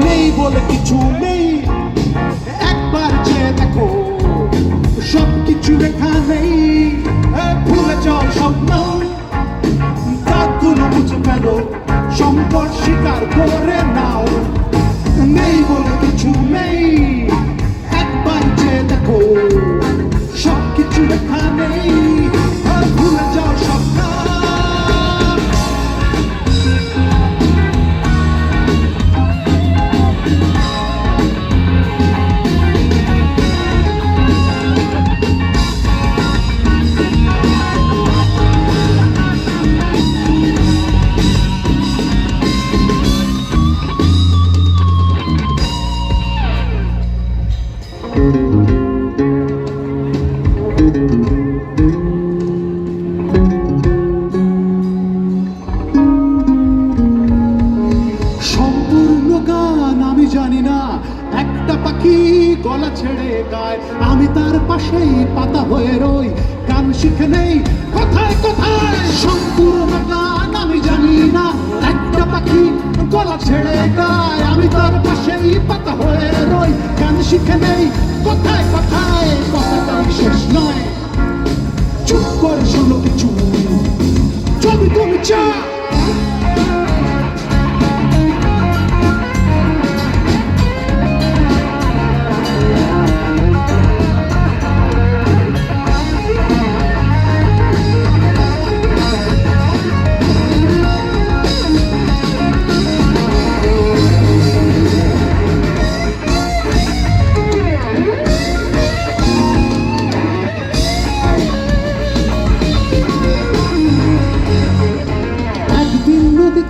নেই বলে কিছু নেই, একবার যে দেখো সব কিছু এখানেই। ভুলে যাও স্বপ্ন, দাগগুলো মুছে ফেলো, সম্পদ স্বীকার করে নাও। নেই বলে কিছু নেই, একবার যে দেখো সব কিছু এখানেই। ভুলে যাও স্বপ্ন। সম্পূর্ণ গান আমি জানি না, একটা পাখি গলা ছেড়ে গায়, আমি তার পাশেই পাতা হয়ে রই, গান শিখে নেই কোথায় কোথায়। সম্পূর্ণ গান আমি জানি না, একটা পাখি গলা ছেড়ে গায়, আমি তার পাশেই পাতা হয়ে রই, গান শিখে নেই কোথায় কোথায়। কথাটাই শেষ নয়, চুপ করে শোনো কিছু, যদি তুমি চাও।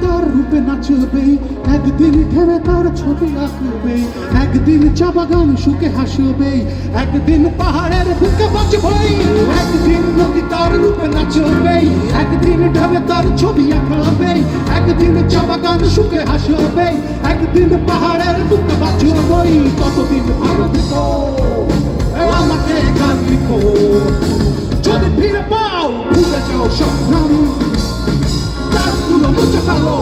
তার রূপে নাচবে, একদিন ঢেবে তার ছবি আঁকবে, একদিন চা বাগান শুকে হাসবে, একদিন পাহাড়ের বুকে বাজবে। একদিন নদী তার রূপে নাচবে, একদিন ঢেবে তার ছবি আঁকবে, একদিন চা বাগান শুকে হাসবে, একদিন পাহাড়ের বুকে বাজবে। ততদিন ভালো থেকো, আমাকে গান লিখো, যদি ফিরে পাও ভুলে যাও সব নাম, দাগগুলো মুছে ফেলো।